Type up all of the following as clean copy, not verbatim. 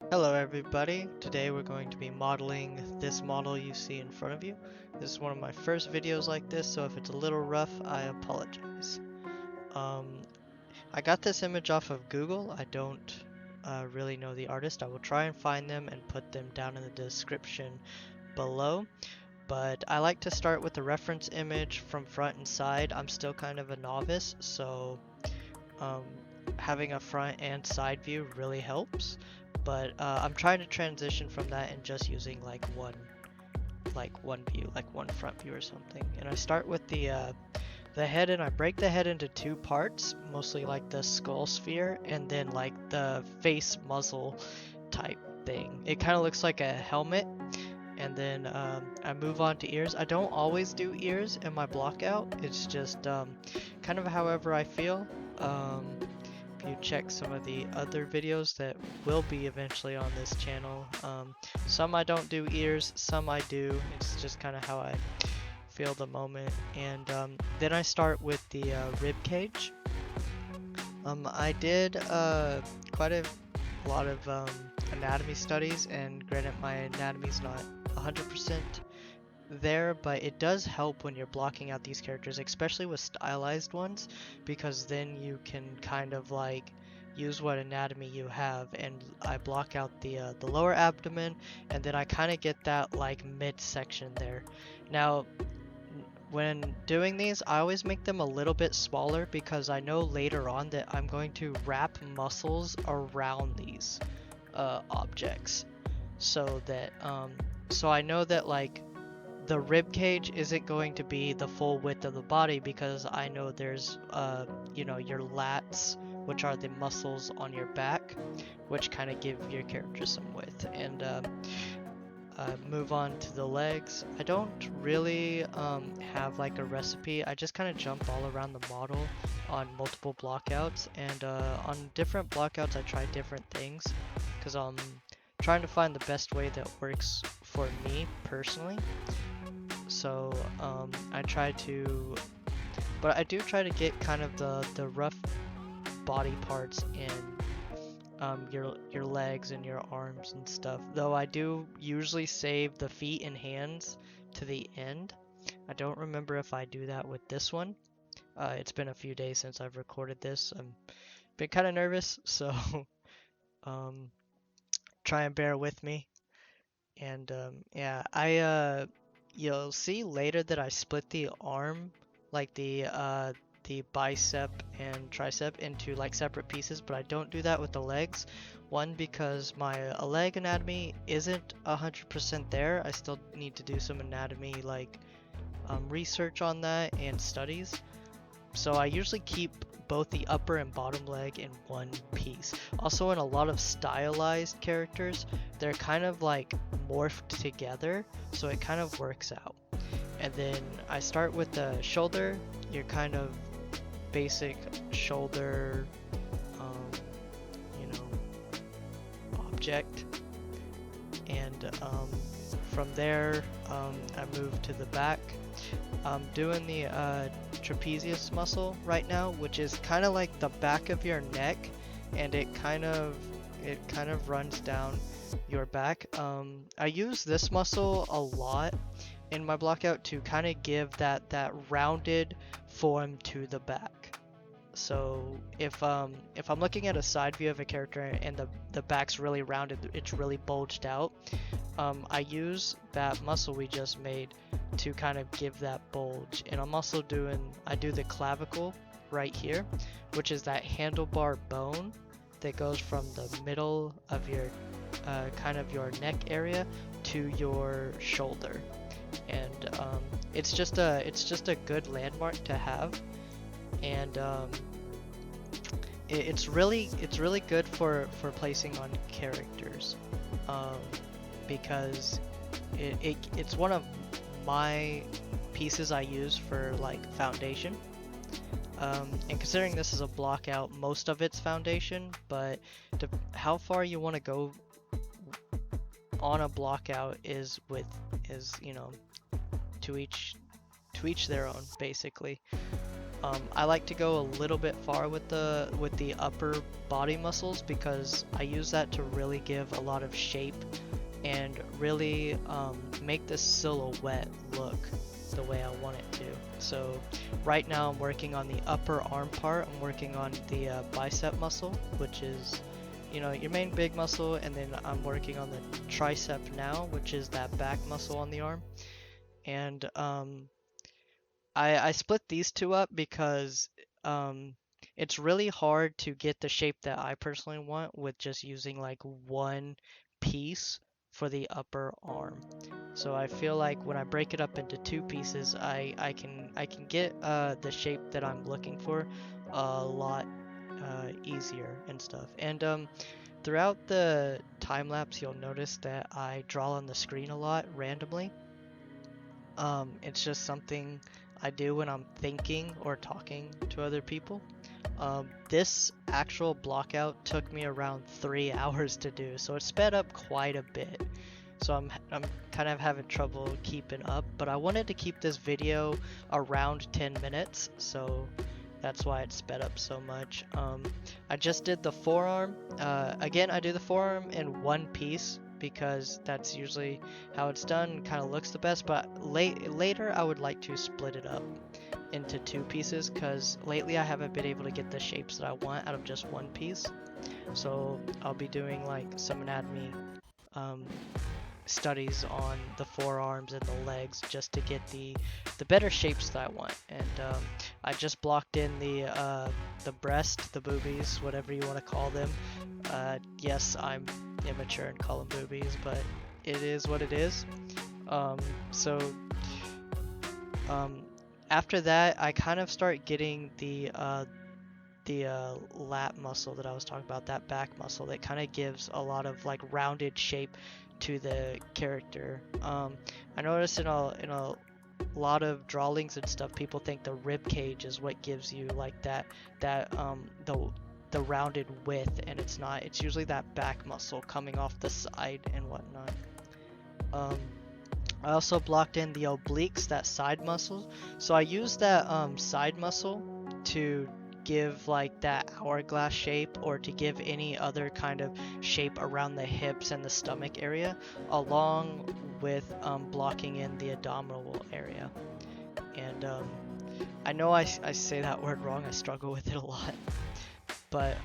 Hello everybody, today we're going to be modeling this model you see in front of you. This is one of my first videos like this, so if it's a little rough, I apologize. Um, I got this image off of Google. I don't really know the artist. I will try and find them and put them down in the description below. But I like to start with the reference image from front and side. I'm still kind of a novice, so um, having a front and side view really helps. But I'm trying to transition from that and just using like one view, like one front view or something. And I start with the head, and I break the head into two parts, mostly like the skull sphere and then like the face muzzle type thing. It kind of looks like a helmet, and then I move on to ears. I don't always do ears in my block out. It's just kind of however I feel. If you check some of the other videos that will be eventually on this channel, some I don't do ears, some I do. It's just kind of how I feel the moment. And then I start with the rib cage. I did quite a lot of anatomy studies, and granted my anatomy's not 100% there, but it does help when you're blocking out these characters, especially with stylized ones, because then you can kind of like use what anatomy you have. And I block out the lower abdomen, and then I kind of get that like midsection there. Now when doing these, I always make them a little bit smaller because I know later on that I'm going to wrap muscles around these objects, so that so I know that like the rib cage isn't going to be the full width of the body, because I know there's your lats, which are the muscles on your back, which kind of give your character some width. And move on to the legs. I don't really have like a recipe. I just kind of jump all around the model on multiple blockouts, and on different blockouts I try different things because I'm trying to find the best way that works for me personally. So I try to, but I do try to get kind of the rough body parts in your legs and your arms and stuff. Though I do usually save the feet and hands to the end. I don't remember if I do that with this one. It's been a few days since I've recorded this. I'm been kind of nervous, so um, try and bear with me. And yeah, you'll see later that I split the arm, like the bicep and tricep, into like separate pieces, but I don't do that with the legs. One, because my leg anatomy isn't 100% there. I still need to do some anatomy like research on that and studies. So I usually keep both the upper and bottom leg in one piece. Also, in a lot of stylized characters, they're kind of like morphed together, so it kind of works out. And then I start with the shoulder, your kind of basic shoulder, um, you know, object. And from there, I move to the back. I'm doing the trapezius muscle right now, which is kind of like the back of your neck, and it kind of runs down your back. I use this muscle a lot in my blockout to kind of give that rounded form to the back. So if I'm looking at a side view of a character and the back's really rounded, it's really bulged out, I use that muscle we just made to kind of give that bulge. And I'm also I do the clavicle right here, which is that handlebar bone that goes from the middle of your kind of your neck area to your shoulder. And it's just a good landmark to have. And it's really good for placing on characters, um, because it's one of my pieces I use for like foundation. And considering this is a block out, most of it's foundation, but how far you want to go on a block out is to each their own, basically. I like to go a little bit far with the upper body muscles because I use that to really give a lot of shape and really make the silhouette look the way I want it to. So right now I'm working on the upper arm part. I'm working on the bicep muscle, which is, you know, your main big muscle, and then I'm working on the tricep now, which is that back muscle on the arm. And I split these two up because it's really hard to get the shape that I personally want with just using like one piece for the upper arm. So I feel like when I break it up into two pieces, I can get the shape that I'm looking for a lot easier and stuff. And throughout the time lapse, you'll notice that I draw on the screen a lot randomly. It's just something I do when I'm thinking or talking to other people. This actual block out took me around 3 hours to do, so it sped up quite a bit. So I'm kind of having trouble keeping up, but I wanted to keep this video around 10 minutes, so that's why it sped up so much. I just did the forearm. Again, I do the forearm in one piece because that's usually how it's done, kind of looks the best, but later I would like to split it up into two pieces because lately I haven't been able to get the shapes that I want out of just one piece. So I'll be doing like some anatomy studies on the forearms and the legs just to get the better shapes that I want. And I just blocked in the breast, the boobies, whatever you want to call them. Yes, I'm immature and call them boobies, but it is what it is. After that, I kind of start getting the lat muscle that I was talking about, that back muscle that kind of gives a lot of like rounded shape to the character. I noticed in a lot of drawings and stuff, people think the rib cage is what gives you like the rounded width, and it's not. It's usually that back muscle coming off the side and whatnot. I also blocked in the obliques, that side muscle. So I use that side muscle to give like that hourglass shape, or to give any other kind of shape around the hips and the stomach area, along with blocking in the abdominal area. And I know I say that word wrong, I struggle with it a lot. But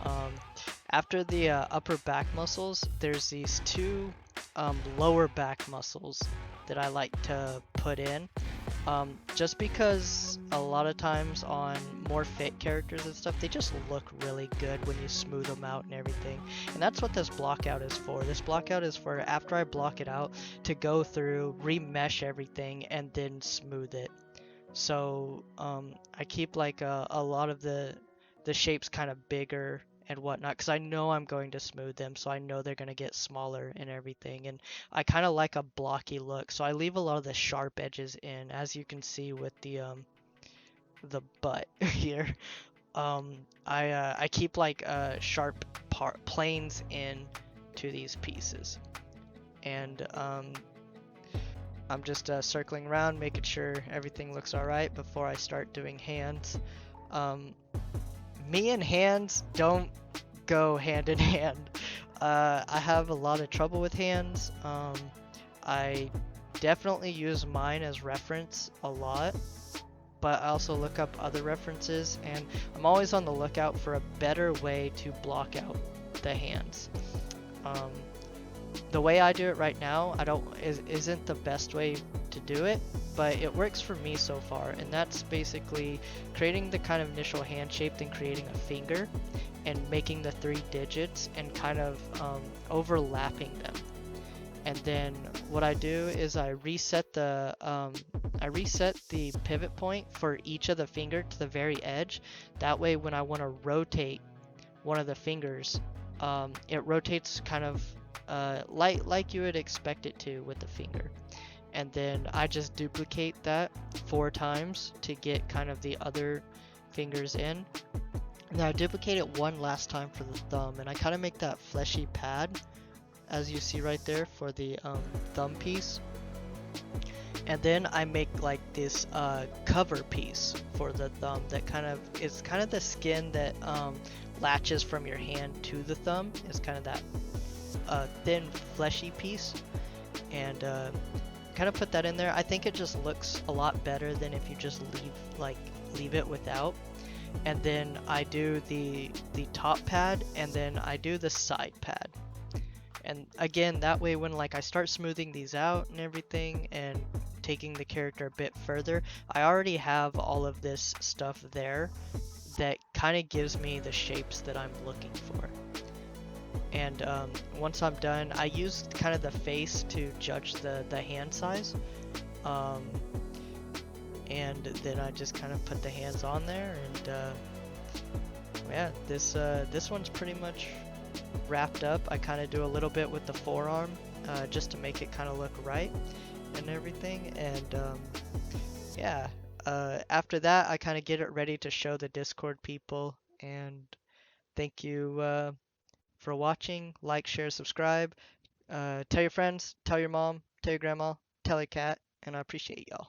after the upper back muscles, there's these two lower back muscles that I like to put in. Just because a lot of times on more fit characters and stuff, they just look really good when you smooth them out and everything. And that's what this block out is for. This block out is for after I block it out to go through, remesh everything, and then smooth it. So I keep like a lot of the shapes kind of bigger and whatnot, because I know I'm going to smooth them, so I know they're going to get smaller and everything. And I kind of like a blocky look, so I leave a lot of the sharp edges in, as you can see with the butt here. I keep like sharp planes in to these pieces, and I'm just circling around, making sure everything looks alright before I start doing hands. Me and hands don't go hand in hand. I have a lot of trouble with hands. I definitely use mine as reference a lot, but I also look up other references, and I'm always on the lookout for a better way to block out the hands. The way I do it right now, isn't the best way to do it, but it works for me so far, and that's basically creating the kind of initial hand shape, then creating a finger and making the 3 digits and kind of overlapping them. And then what I do is I reset the pivot point for each of the finger to the very edge. That way when I want to rotate one of the fingers, it rotates kind of like you would expect it to with the finger. And then I just duplicate that 4 times to get kind of the other fingers in. And then I duplicate it one last time for the thumb, and I kind of make that fleshy pad, as you see right there, for the thumb piece. And then I make like this cover piece for the thumb that it's kind of the skin that latches from your hand to the thumb. It's kind of that thin fleshy piece, and kind of put that in there. I think it just looks a lot better than if you just leave it without. And then I do the top pad, and then I do the side pad. And again, that way when like I start smoothing these out and everything and taking the character a bit further, I already have all of this stuff there that kind of gives me the shapes that I'm looking for. And once I'm done, I use kind of the face to judge the hand size. Um, and then I just kind of put the hands on there, and yeah, this one's pretty much wrapped up. I kind of do a little bit with the forearm just to make it kind of look right and everything. And yeah, after that, I kind of get it ready to show the Discord people. And thank you for watching. Like, share, subscribe. Tell your friends, tell your mom, tell your grandma, tell your cat, and I appreciate y'all.